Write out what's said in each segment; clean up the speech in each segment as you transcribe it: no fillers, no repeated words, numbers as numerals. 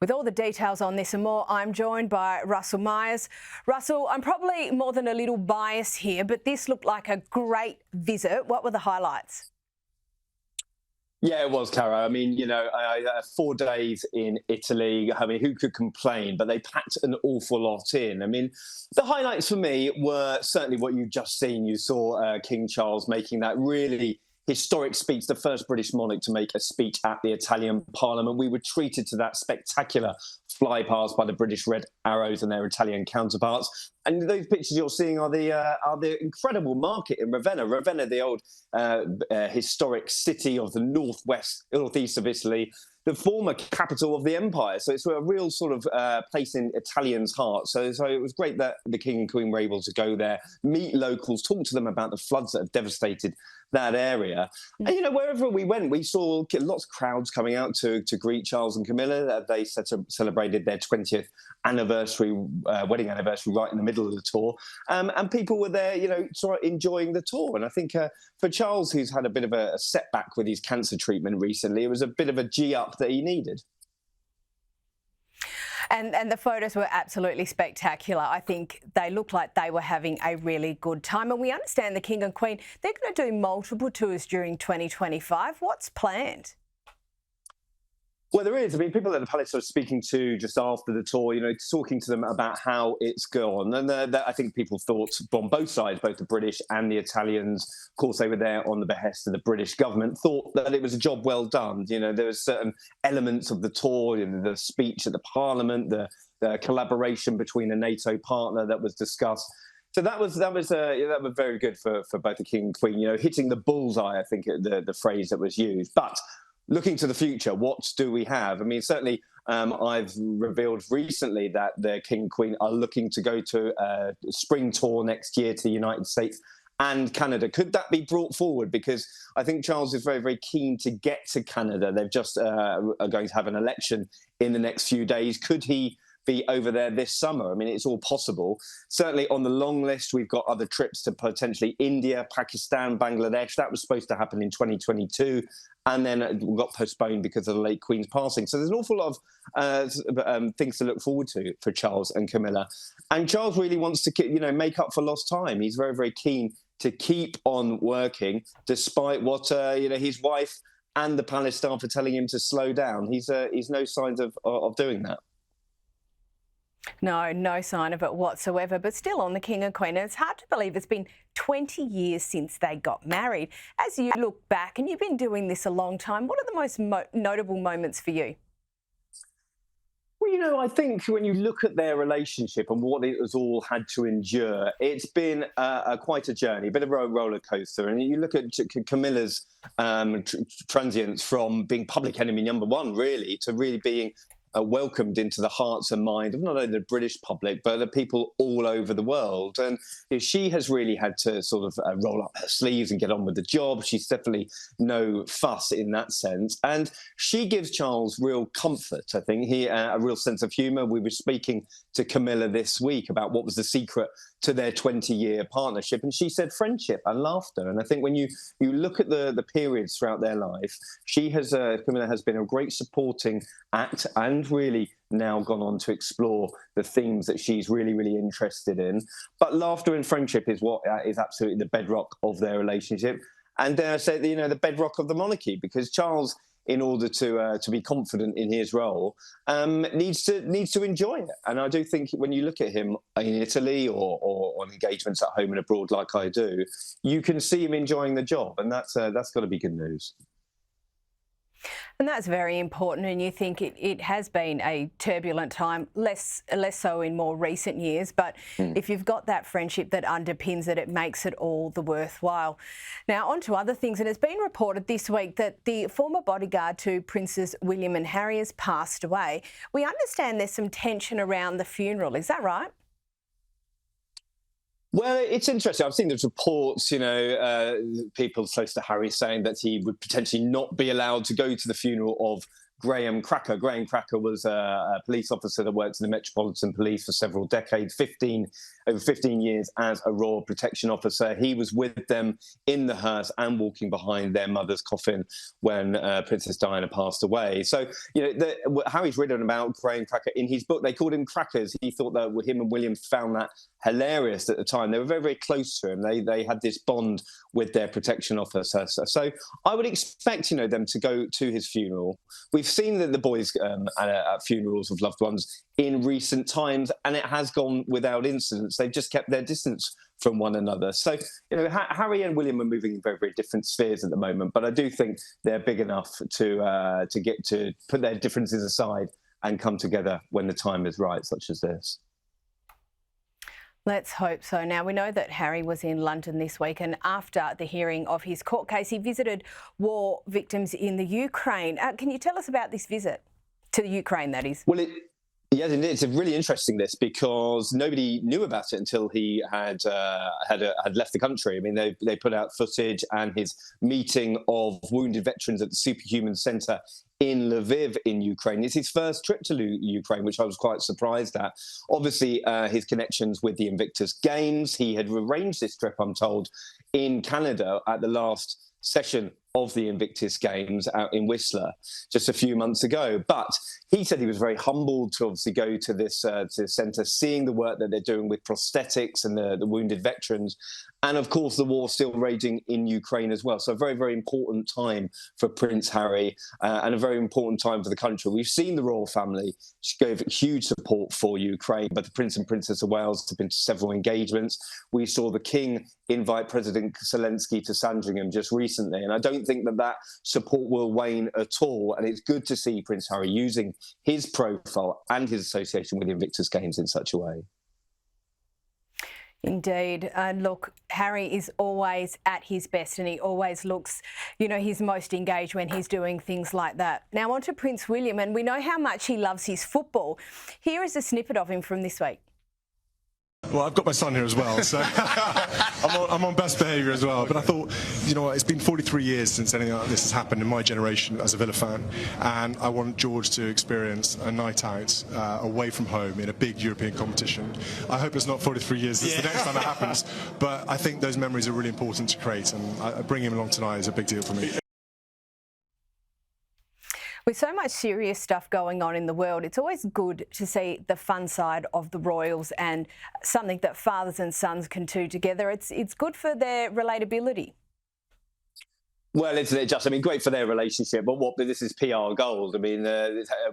With all the details on this and more, I'm joined by Russell Myers. Russell, I'm probably more than a little biased here, but this looked like a great visit. What were the highlights? Yeah, it was, Caro. I mean, 4 days in Italy. I mean, who could complain? But they packed an awful lot in. I mean, the highlights for me were certainly what you've just seen. You saw King Charles making that really historic speech, the first British monarch to make a speech at the Italian Parliament. We were treated to that spectacular fly past by the British Red Arrows and their Italian counterparts. And those pictures you're seeing are the incredible market in Ravenna. Ravenna, the old historic city of the northeast of Italy, the former capital of the empire. So it's a real sort of place in Italians' hearts. So it was great that the King and Queen were able to go there, meet locals, talk to them about the floods that have devastated that area. And, wherever we went, we saw lots of crowds coming out to greet Charles and Camilla. They celebrated their 20th anniversary, wedding anniversary, right in the middle of the tour. And people were there, sort of enjoying the tour. And I think for Charles, who's had a bit of a setback with his cancer treatment recently, it was a bit of a G-up that he needed. And the photos were absolutely spectacular. I think they looked like they were having a really good time. And we understand the King and Queen, they're going to do multiple tours during 2025. What's planned? Well, there is. I mean, people at the palace are speaking to just after the tour, talking to them about how it's gone. And I think people thought on both sides, both the British and the Italians, of course, they were there on the behest of the British government, thought that it was a job well done. There were certain elements of the tour, the speech at the Parliament, the collaboration between a NATO partner that was discussed. So that was very good for both the King and Queen. Hitting the bullseye, I think, the phrase that was used. But looking to the future, what do we have? I mean, certainly I've revealed recently that the King and Queen are looking to go to a spring tour next year to the United States and Canada. Could that be brought forward? Because I think Charles is very, very keen to get to Canada. They've just are going to have an election in the next few days. Could he be over there this summer? I mean, it's all possible. Certainly on the long list, we've got other trips to potentially India, Pakistan, Bangladesh. That was supposed to happen in 2022 and then it got postponed because of the late Queen's passing. So there's an awful lot of things to look forward to for Charles and Camilla. And Charles really wants to, make up for lost time. He's very, very keen to keep on working despite what, his wife and the palace staff are telling him to slow down. He's no signs of doing that. No sign of it whatsoever, but still on the King and Queen. And it's hard to believe it's been 20 years since they got married. As you look back, and you've been doing this a long time, what are the most notable moments for you? Well, I think when you look at their relationship and what it has all had to endure, it's been quite a journey, a bit of a roller coaster. And you look at Camilla's transience from being public enemy number one, really, to really being welcomed into the hearts and minds of not only the British public, but the people all over the world. And she has really had to sort of roll up her sleeves and get on with the job. She's definitely no fuss in that sense. And she gives Charles real comfort, I think, a real sense of humour. We were speaking to Camilla this week about what was the secret to their 20-year partnership. And she said friendship and laughter. And I think when you look at the periods throughout their life, Camilla has been a great supporting act and really now gone on to explore the themes that she's really, really interested in. But laughter and friendship is what is absolutely the bedrock of their relationship. And dare I say, the bedrock of the monarchy, because Charles, in order to be confident in his role, needs to enjoy it. And I do think when you look at him in Italy or on engagements at home and abroad like I do, you can see him enjoying the job, and that's got to be good news. And that's very important. And you think it has been a turbulent time, less so in more recent years. But if you've got that friendship that underpins it, it makes it all the worthwhile. Now, on to other things. And it's been reported this week that the former bodyguard to Princes William and Harry has passed away. We understand there's some tension around the funeral. Is that right? Well, it's interesting. I've seen those reports, people close to Harry saying that he would potentially not be allowed to go to the funeral of Graham Cracker. Graham Cracker was a police officer that worked in the Metropolitan Police for several decades, over 15 years as a Royal Protection Officer. He was with them in the hearse and walking behind their mother's coffin when Princess Diana passed away. So, Harry's written about Graham Cracker in his book. They called him Crackers. He thought that him and William found that hilarious at the time. They were very, very close to him. They had this bond with their protection officer. So I would expect, them to go to his funeral. We've seen that the boys at funerals of loved ones in recent times, and it has gone without incidents. They've just kept their distance from one another. So, Harry and William are moving in very, very different spheres at the moment, but I do think they're big enough to get to put their differences aside and come together when the time is right, such as this. Let's hope so. Now, we know that Harry was in London this week, and after the hearing of his court case, he visited war victims in the Ukraine. Can you tell us about this visit to the Ukraine, that is? Well, yes, indeed. It's really interesting, this, because nobody knew about it until he had left the country. I mean, they put out footage and his meeting of wounded veterans at the Superhuman Centre in Lviv in Ukraine. It's his first trip to Ukraine, which I was quite surprised at. Obviously, his connections with the Invictus Games. He had arranged this trip, I'm told, in Canada at the last session of the Invictus Games out in Whistler just a few months ago. But he said he was very humbled to obviously go to this centre, seeing the work that they're doing with prosthetics and the wounded veterans. And of course, the war still raging in Ukraine as well. So a very, very important time for Prince Harry and a very important time for the country. We've seen the royal family give huge support for Ukraine, but the Prince and Princess of Wales have been to several engagements. We saw the King invite President Zelensky to Sandringham just recently, and I don't think that support will wane at all. And it's good to see Prince Harry using his profile and his association with the Invictus Games in such a way. Indeed. Look, Harry is always at his best, and he always looks, he's most engaged when he's doing things like that. Now on to Prince William, and we know how much he loves his football. Here is a snippet of him from this week. Well, I've got my son here as well, so I'm on best behaviour as well. But I thought, it's been 43 years since anything like this has happened in my generation as a Villa fan, and I want George to experience a night out away from home in a big European competition. I hope it's not 43 years since the next time it happens, but I think those memories are really important to create, and bringing him along tonight is a big deal for me. With so much serious stuff going on in the world, it's always good to see the fun side of the royals and something that fathers and sons can do together. It's good for their relatability. Well, isn't it just? I mean, great for their relationship, but this is PR gold. I mean,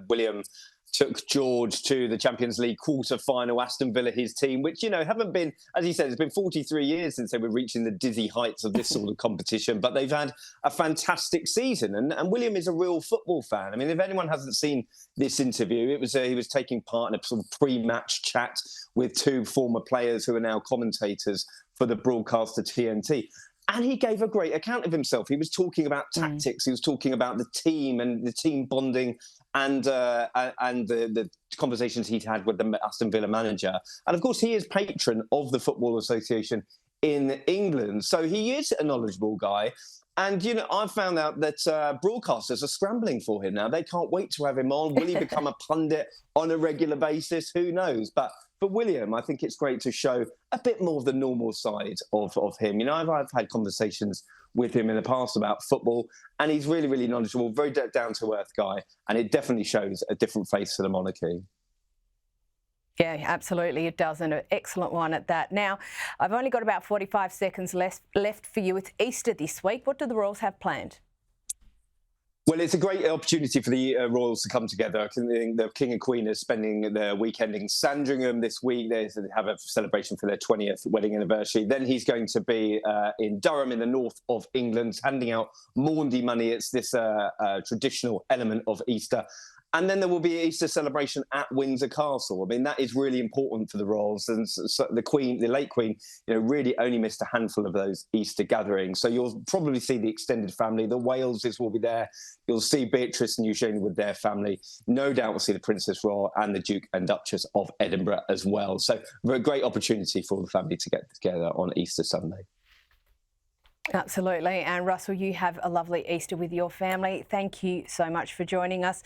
William took George to the Champions League quarter-final, Aston Villa, his team, which, haven't been, as he said, it's been 43 years since they were reaching the dizzy heights of this sort of competition, but they've had a fantastic season. And William is a real football fan. I mean, if anyone hasn't seen this interview, he was taking part in a sort of pre-match chat with two former players who are now commentators for the broadcaster TNT. And he gave a great account of himself. He was talking about tactics. He was talking about the team and the team bonding and the conversations he'd had with the Aston Villa manager. And of course, he is patron of the Football Association in England. So he is a knowledgeable guy. And, I've found out that broadcasters are scrambling for him now. They can't wait to have him on. Will he become a pundit on a regular basis? Who knows? But for William, I think it's great to show a bit more of the normal side of him. I've had conversations with him in the past about football, and he's really, really knowledgeable, very down-to-earth guy, and it definitely shows a different face to the monarchy. Yeah, absolutely, it does, and an excellent one at that. Now, I've only got about 45 seconds left for you. It's Easter this week. What do the Royals have planned? Well, it's a great opportunity for the Royals to come together. I think the King and Queen are spending their weekend in Sandringham this week. They have a celebration for their 20th wedding anniversary. Then he's going to be in Durham in the north of England, handing out Maundy money. It's this traditional element of Easter. And then there will be an Easter celebration at Windsor Castle. I mean, that is really important for the Royals. And so the Queen, the late Queen, really only missed a handful of those Easter gatherings. So you'll probably see the extended family. The Waleses will be there. You'll see Beatrice and Eugenie with their family. No doubt we'll see the Princess Royal and the Duke and Duchess of Edinburgh as well. So a great opportunity for the family to get together on Easter Sunday. Absolutely. And Russell, you have a lovely Easter with your family. Thank you so much for joining us.